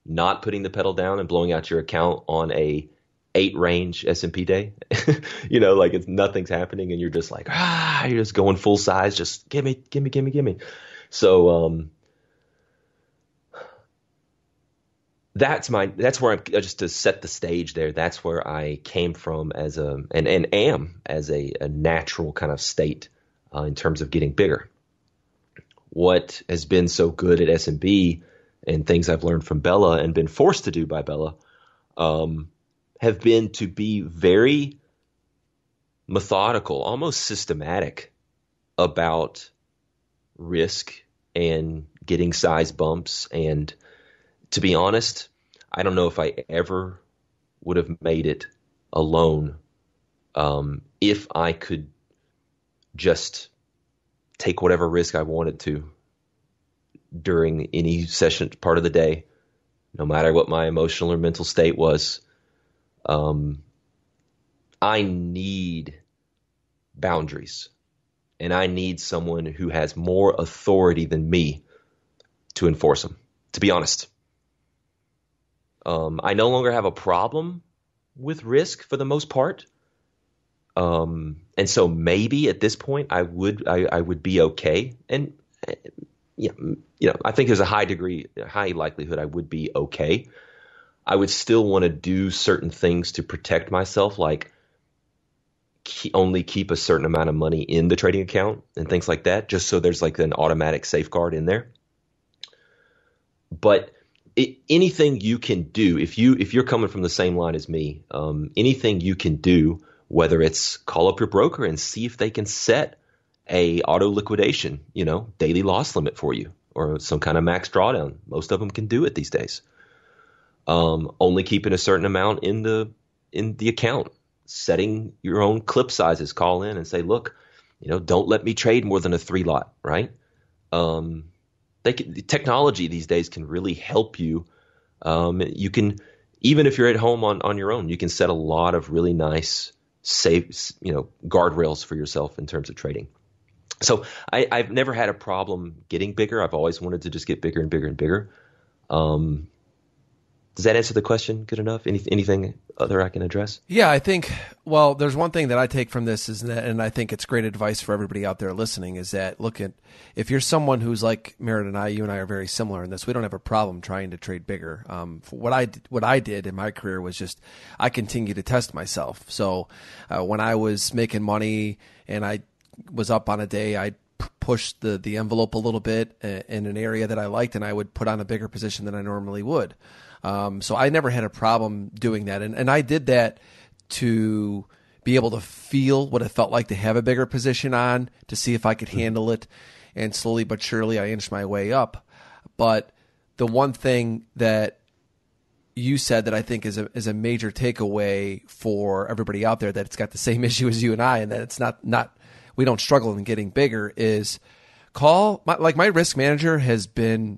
not putting the pedal down and blowing out your account on a 8 range S&P day, like nothing's happening and you're just like, you're just going full size, just give me. So, that's where I'm just to set the stage there. That's where I came from and am as a natural kind of state in terms of getting bigger. What has been so good at S&B and things I've learned from Bella and been forced to do by Bella, have been to be very methodical, almost systematic about risk and getting size bumps. And to be honest, I don't know if I ever would have made it alone if I could just take whatever risk I wanted to during any session part of the day, no matter what my emotional or mental state was. I need boundaries, and I need someone who has more authority than me to enforce them, to be honest. I no longer have a problem with risk for the most part. And so maybe at this point I would be okay. And yeah, I think there's a high likelihood I would be okay. I would still want to do certain things to protect myself, like only keep a certain amount of money in the trading account and things like that, just so there's like an automatic safeguard in there. But anything you can do, if you're coming from the same line as me, anything you can do, whether it's call up your broker and see if they can set a auto liquidation, daily loss limit for you, or some kind of max drawdown. Most of them can do it these days. Only keeping a certain amount in the account, setting your own clip sizes, call in and say, look, don't let me trade more than a 3 lot, right? Technology these days can really help you. You can, even if you're at home on your own, you can set a lot of really nice, safe, guardrails for yourself in terms of trading. So I've never had a problem getting bigger. I've always wanted to just get bigger and bigger and bigger. Does that answer the question good enough? Anything other I can address? Yeah, I think, well, there's one thing that I take from this is that, and I think it's great advice for everybody out there listening, is that if you're someone who's like Merritt and you and I are very similar in this, we don't have a problem trying to trade bigger. What I did in my career was just, I continued to test myself. So when I was making money and I was up on a day, I'd push the envelope a little bit in an area that I liked, and I would put on a bigger position than I normally would. So I never had a problem doing that. And I did that to be able to feel what it felt like to have a bigger position on, to see if I could handle it. And slowly but surely I inched my way up. But the one thing that you said that I think is a major takeaway for everybody out there, that it's got the same issue as you and I, and that it's not we don't struggle in getting bigger, is my risk manager has been,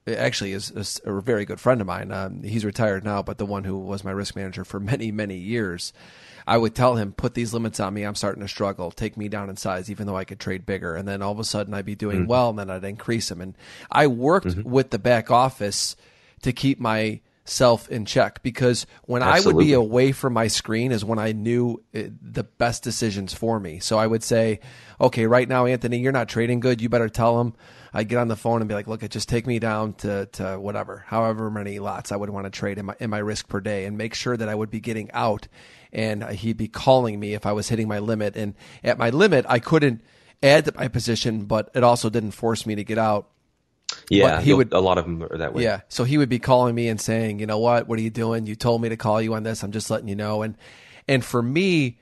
actually is a very good friend of mine. He's retired now, but the one who was my risk manager for many, many years, I would tell him, put these limits on me. I'm starting to struggle. Take me down in size, even though I could trade bigger. And then all of a sudden I'd be doing well, and then I'd increase them. And I worked with the back office to keep myself in check, because when I would be away from my screen is when I knew the best decisions for me. So I would say, okay, right now, Anthony, you're not trading good. You better tell him. I'd get on the phone and be like, look, just take me down to whatever, however many lots I would want to trade in my risk per day, and make sure that I would be getting out. And he'd be calling me if I was hitting my limit. And at my limit, I couldn't add to my position, but it also didn't force me to get out. Yeah, a lot of them are that way. Yeah, so he would be calling me and saying, you know what are you doing? You told me to call you on this. I'm just letting you know. And for me,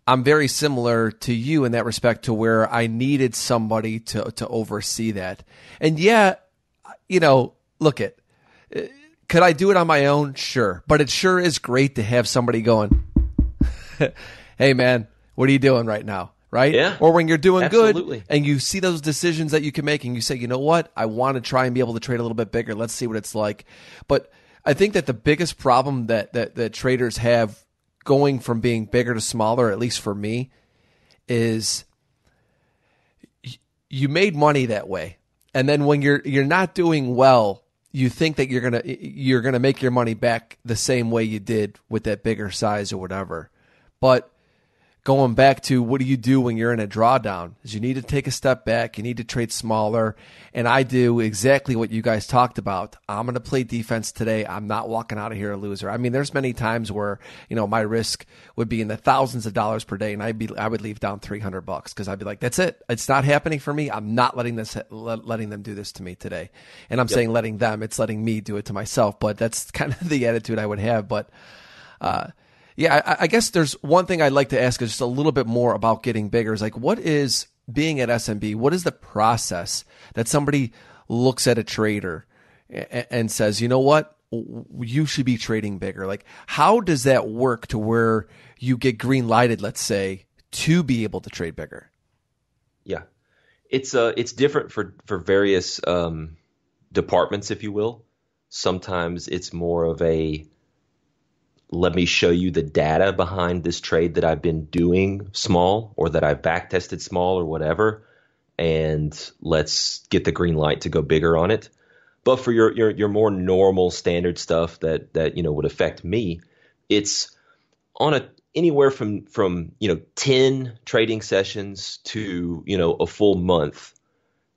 I'm very similar to you in that respect, to where I needed somebody to oversee that. And yeah, look it. Could I do it on my own? Sure. But it sure is great to have somebody going, hey man, what are you doing right now? Right? Yeah. Or when you're doing Absolutely. good and you see those decisions that you can make and you say, you know what? I want to try and be able to trade a little bit bigger. Let's see what it's like. But I think that the biggest problem that traders have going from being bigger to smaller, at least for me, is you made money that way. And then when you're not doing well, you think that you're gonna make your money back the same way you did with that bigger size or whatever. But going back to what do you do when you're in a drawdown is you need to take a step back. You need to trade smaller. And I do exactly what you guys talked about. I'm going to play defense today. I'm not walking out of here a loser. I mean, there's many times where, my risk would be in the thousands of dollars per day, and I would leave down $300 because I'd be like, that's it. It's not happening for me. I'm not letting them do this to me today. And I'm saying letting them, it's letting me do it to myself. But that's kind of the attitude I would have. But, yeah, I guess there's one thing I'd like to ask is just a little bit more about getting bigger. Is like, what is being at S&P? What is the process that somebody looks at a trader and says, you know what, you should be trading bigger? Like, how does that work to where you get green lighted, let's say, to be able to trade bigger? Yeah, it's different for various departments, if you will. Sometimes it's more of a, let me show you the data behind this trade that I've been doing small, or that I've back tested small or whatever, and let's get the green light to go bigger on it. But for your more normal standard stuff that would affect me, it's on anywhere from 10 trading sessions to a full month.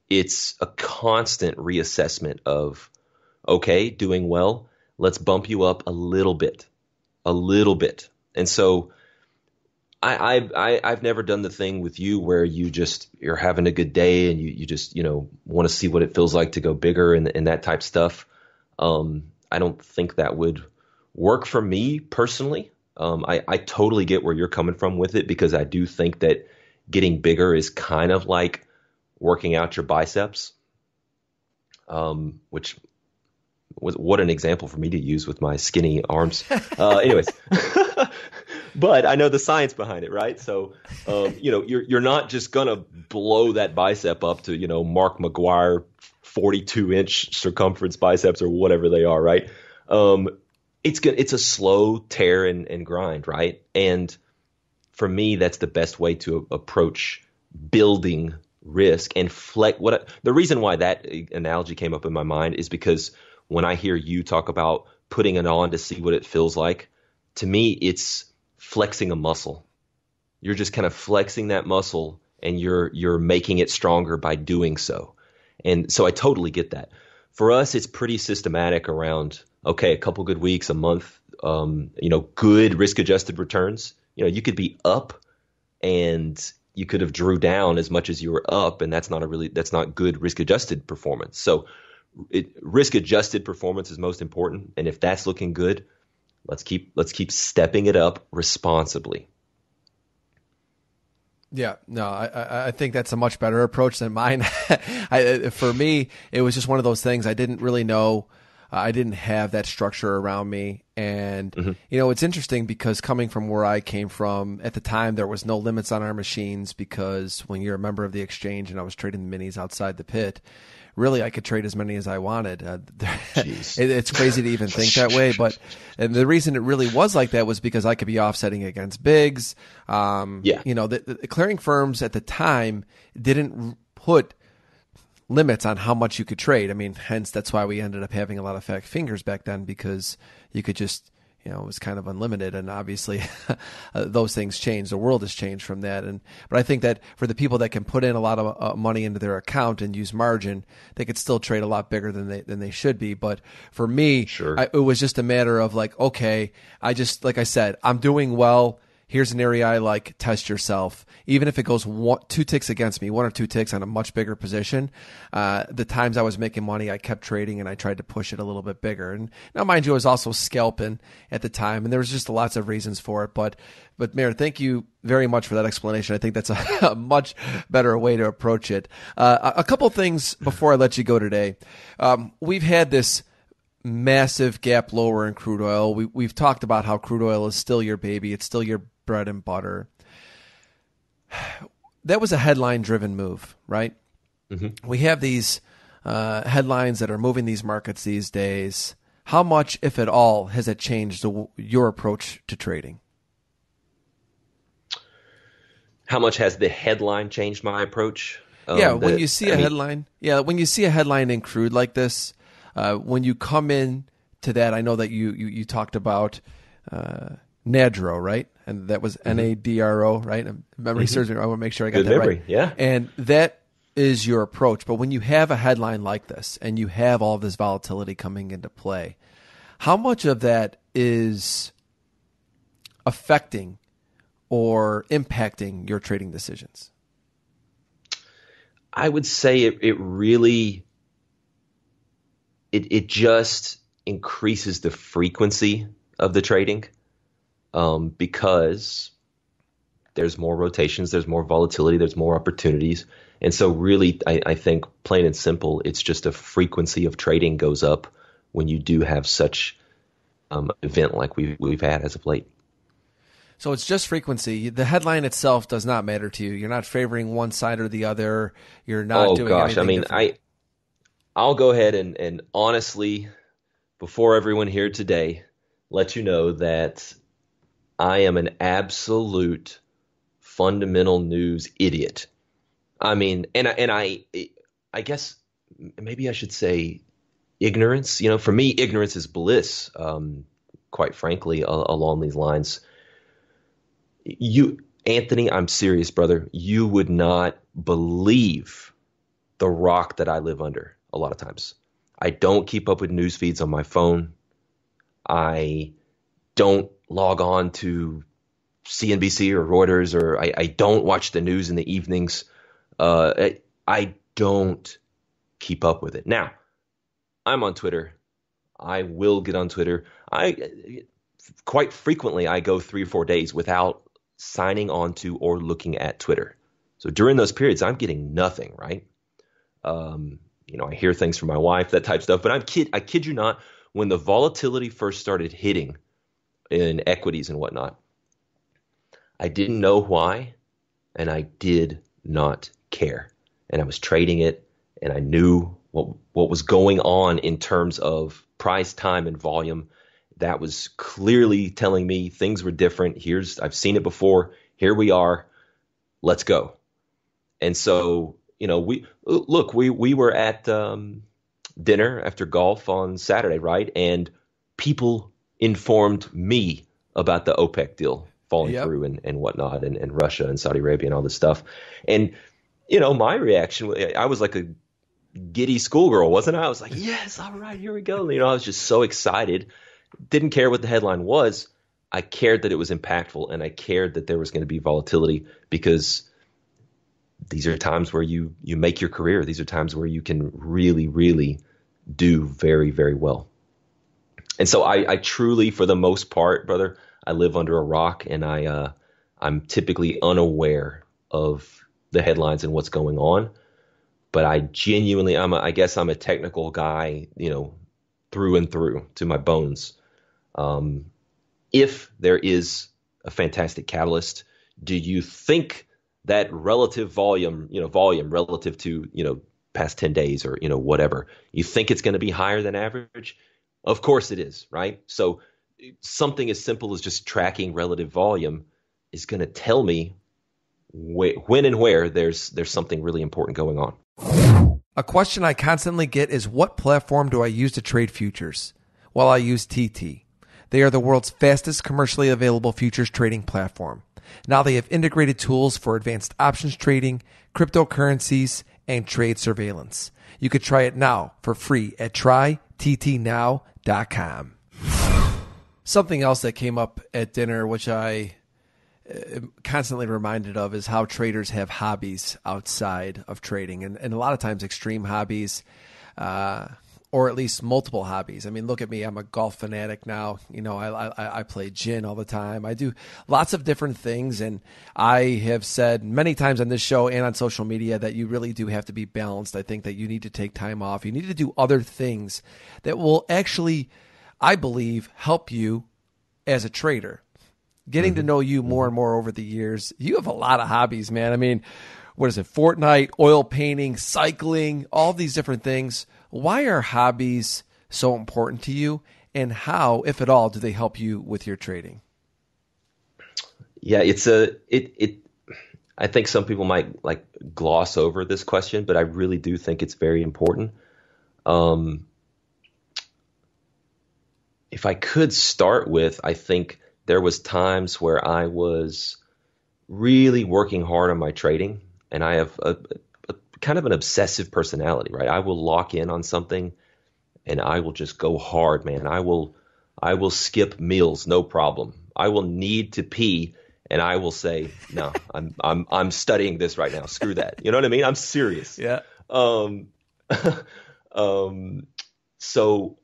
It's a constant reassessment of, okay, doing well, let's bump you up a little bit. And so I've never done the thing with you where you're having a good day and you just want to see what it feels like to go bigger and that type stuff. I don't think that would work for me personally. I totally get where you're coming from with it, because I do think that getting bigger is kind of like working out your biceps, which what an example for me to use with my skinny arms. Anyways, but I know the science behind it, right? So, you're not just gonna blow that bicep up to Mark McGuire 42-inch circumference biceps or whatever they are, right? It's a slow tear and grind, right? And for me, that's the best way to approach building risk and the reason why that analogy came up in my mind is because when I hear you talk about putting it on to see what it feels like, to me, it's flexing a muscle. You're just kind of flexing that muscle and you're making it stronger by doing so. And so I totally get that. For us, it's pretty systematic around, okay, a couple good weeks, a month, good risk-adjusted returns. You could be up and you could have drew down as much as you were up, and that's not good risk-adjusted performance. So risk-adjusted performance is most important, and if that's looking good, let's keep stepping it up responsibly. Yeah, no, I think that's a much better approach than mine. For me, it was just one of those things I didn't really know. I didn't have that structure around me. And, it's interesting because coming from where I came from, at the time, there was no limits on our machines, because when you're a member of the exchange and I was trading the minis outside the pit, really I could trade as many as I wanted. It's crazy to even think that way. And the reason it really was like that was because I could be offsetting against bigs. The clearing firms at the time didn't put limits on how much you could trade. I mean, hence that's why we ended up having a lot of fat fingers back then, because you could just, it was kind of unlimited. And obviously those things changed. The world has changed from that. But I think that for the people that can put in a lot of money into their account and use margin, they could still trade a lot bigger than they should be. But for me, sure. It was just a matter of like, okay, like I said, I'm doing well. Here's an area I like. Test yourself. Even if it goes 2 ticks against me, 1 or 2 ticks on a much bigger position, the times I was making money, I kept trading and I tried to push it a little bit bigger. And now, mind you, I was also scalping at the time, and there was just lots of reasons for it. But Merritt, thank you very much for that explanation. I think that's a much better way to approach it. A couple things before I let you go today. We've had this massive gap lower in crude oil. We've talked about how crude oil is still your baby. It's still your bread and butter. That was a headline-driven move, right? Mm-hmm. We have these headlines that are moving these markets these days. How much, if at all, has it changed your approach to trading? How much has the headline changed my approach? When you see a headline in crude like this, when you come in to that, I know that you talked about NADRO, right? And that was NADRO, right? Memory serves me. I want to make sure I got Good that memory, right. Yeah. And that is your approach. But when you have a headline like this and you have all of this volatility coming into play, how much of that is affecting or impacting your trading decisions? I would say it really just increases the frequency of the trading, because there's more rotations, there's more volatility, there's more opportunities. And so really, I think plain and simple, it's just a frequency of trading goes up when you do have such event like we've had as of late. So it's just frequency. The headline itself does not matter to you. You're not favoring one side or the other. You're not doing anything. I mean, different. I'll go ahead and honestly, before everyone here today, let you know that I am an absolute fundamental news idiot. I mean, and I guess maybe I should say ignorance. For me, ignorance is bliss. Quite frankly, along these lines, Anthony, I'm serious, brother. You would not believe the rock that I live under a lot of times. I don't keep up with news feeds on my phone. I don't log on to CNBC or Reuters, or I don't watch the news in the evenings. I don't keep up with it. Now, I'm on Twitter. I will get on Twitter. Quite frequently, I go 3 or 4 days without signing on to or looking at Twitter. So during those periods, I'm getting nothing, right? I hear things from my wife, that type of stuff. But I kid you not, when the volatility first started hitting in equities and whatnot, I didn't know why, and I did not care. And I was trading it, and I knew what was going on in terms of price, time, and volume. That was clearly telling me things were different. I've seen it before. Here we are. Let's go. And so, we were at dinner after golf on Saturday, right? And people informed me about the OPEC deal falling through and whatnot, and Russia and Saudi Arabia and all this stuff. And, my reaction, I was like a giddy schoolgirl, wasn't I? I was like, yes, all right, here we go. I was just so excited. Didn't care what the headline was. I cared that it was impactful, and I cared that there was going to be volatility, because these are times where you make your career. These are times where you can really, really do very, very well. And so I truly, for the most part, brother, I live under a rock, and I'm typically unaware of the headlines and what's going on. But I genuinely, I guess I'm a technical guy, through and through to my bones. If there is a fantastic catalyst, do you think that relative volume relative to, past 10 days or, whatever, you think it's going to be higher than average? Of course it is, right? So something as simple as just tracking relative volume is going to tell me when and where there's something really important going on. A question I constantly get is, what platform do I use to trade futures? Well, I use TT. They are the world's fastest commercially available futures trading platform. Now they have integrated tools for advanced options trading, cryptocurrencies, and trade surveillance. You could try it now for free at tryttnow.com. Something else that came up at dinner, which I constantly reminded of, is how traders have hobbies outside of trading, and a lot of times extreme hobbies, or at least multiple hobbies. I mean, look at me. I'm a golf fanatic now. I play gin all the time. I do lots of different things, and I have said many times on this show and on social media that you really do have to be balanced. I think that you need to take time off. You need to do other things that will actually, I believe, help you as a trader. Getting to know you more and more over the years. You have a lot of hobbies, man. I mean, what is it? Fortnite, oil painting, cycling, all these different things. Why are hobbies so important to you, and how, if at all, do they help you with your trading? Yeah, I think some people might gloss over this question, but I really do think it's very important. If I could start with, I think there was times where I was really working hard on my trading, and I have a kind of an obsessive personality, right? I will lock in on something and I will just go hard, man. I will skip meals, no problem. I will need to pee, and I will say, no, I'm studying this right now. Screw that. You know what I mean? I'm serious. Yeah. So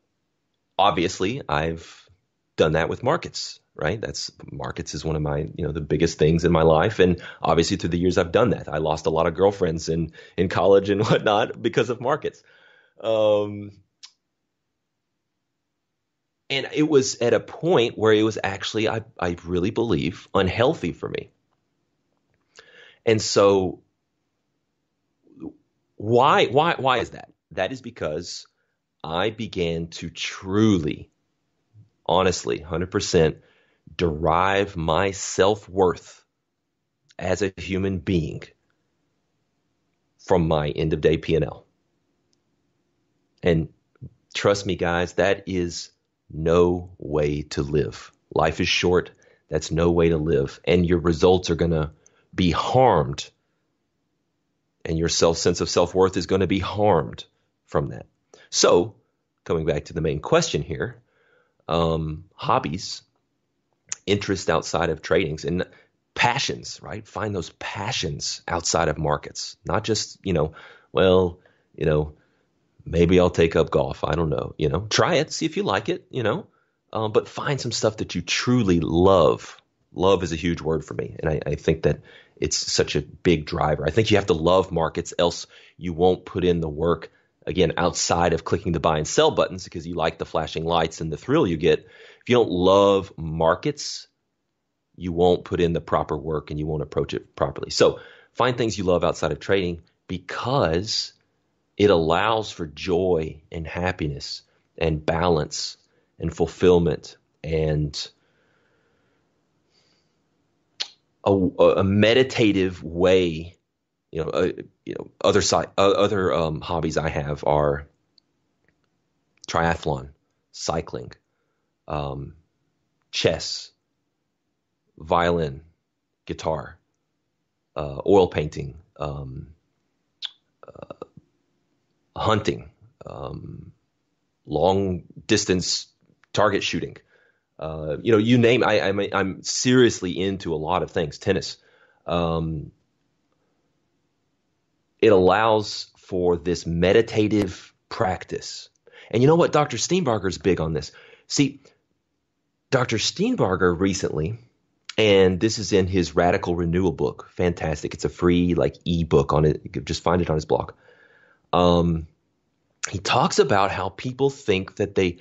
obviously I've done that with markets, right? Markets is one of my, the biggest things in my life. And obviously through the years I've done that. I lost a lot of girlfriends in college and whatnot because of markets. And it was at a point where it was actually, I really believe, unhealthy for me. And so why is that? That is because I began to truly, honestly, 100% derive my self-worth as a human being from my end-of-day P&L. And Trust me, guys, that is no way to live. Life is short. That's no way to live. And your results are going to be harmed. And your sense of self-worth is going to be harmed from that. So, coming back to the main question here, hobbies, interest outside of tradings, and passions, right? Find those passions outside of markets. Not just, maybe I'll take up golf. I don't know, try it, see if you like it, but find some stuff that you truly love. Love is a huge word for me. And I think that it's such a big driver. I think you have to love markets, else you won't put in the work, again, outside of clicking the buy and sell buttons because you like the flashing lights and the thrill you get. If you don't love markets, you won't put in the proper work and you won't approach it properly. So find things you love outside of trading because it allows for joy and happiness and balance and fulfillment and a meditative way. Other hobbies I have are triathlon, cycling, chess, violin, guitar, oil painting, hunting, long distance target shooting. You name. I'm seriously into a lot of things. Tennis. It allows for this meditative practice. And you know what? Dr. Steenbarger's big on this. See, Dr. Steenbarger recently, and this is in his Radical Renewal book. Fantastic. It's a free ebook on it. You could just find it on his blog. He talks about how people think that they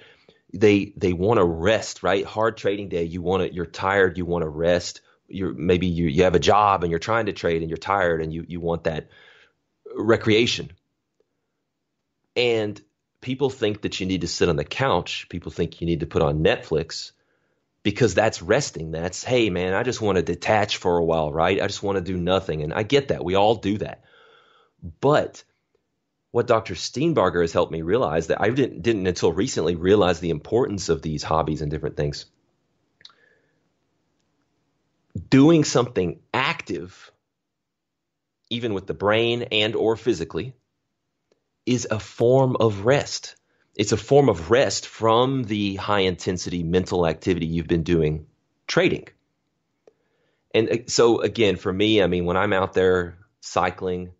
want to rest, right? Hard trading day. You're tired. You want to rest. Maybe you have a job and you're trying to trade and you're tired and you want that recreation. And people think that you need to sit on the couch. People think you need to put on Netflix because that's resting. That's, hey man, I just want to detach for a while, right? I just want to do nothing. And I get that. We all do that. But what Dr. Steenbarger has helped me realize that I didn't until recently realize the importance of these hobbies and different things. Doing something active, even with the brain and or physically, is a form of rest. It's a form of rest from the high intensity mental activity you've been doing trading. And so again, for me, when I'm out there cycling,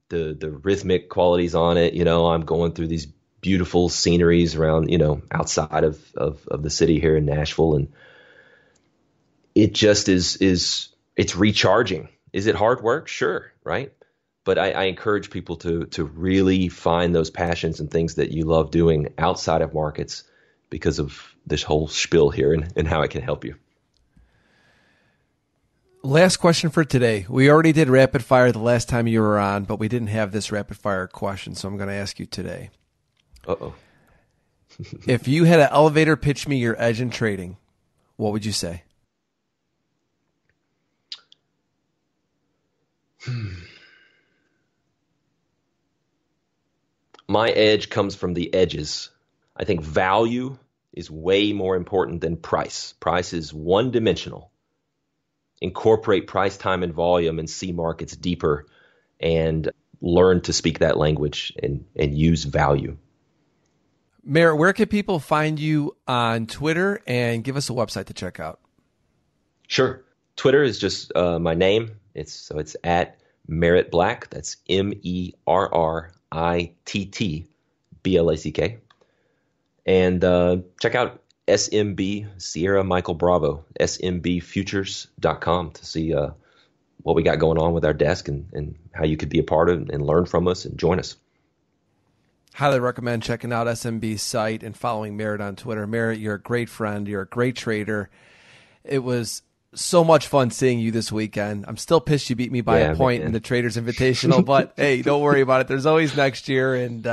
the rhythmic qualities on it, I'm going through these beautiful sceneries around, outside of the city here in Nashville. And it just it's recharging. Is it hard work? Sure. Right. But I encourage people to really find those passions and things that you love doing outside of markets because of this whole spiel here and how it can help you. Last question for today. We already did rapid fire the last time you were on, but we didn't have this rapid fire question, so I'm going to ask you today. Uh-oh. If you had an elevator pitch me your edge in trading, what would you say? My edge comes from the edges. I think value is way more important than price. Price is one-dimensional. Incorporate price, time, and volume and see markets deeper and learn to speak that language and use value. Merritt, where can people find you on Twitter, and give us a website to check out? Sure. Twitter is just my name. It's at Merritt Black. That's MERRITTBLACK. And check out SMB, Sierra Michael Bravo, SMBfutures.com to see what we got going on with our desk and how you could be a part of it and learn from us and join us. Highly recommend checking out SMB's site and following Merritt on Twitter. Merritt, you're a great friend. You're a great trader. It was so much fun seeing you this weekend. I'm still pissed you beat me by a point in the Traders Invitational, but hey, don't worry about it. There's always next year. And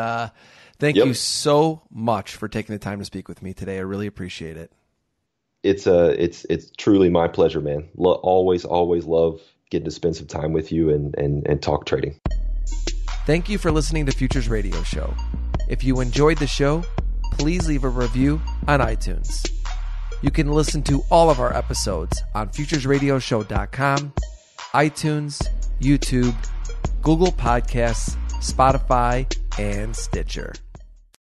thank you so much for taking the time to speak with me today. I really appreciate it. It's truly my pleasure, man. Always love getting to spend some time with you and talk trading. Thank you for listening to Futures Radio Show. If you enjoyed the show, please leave a review on iTunes. You can listen to all of our episodes on futuresradioshow.com, iTunes, YouTube, Google Podcasts, Spotify, and Stitcher.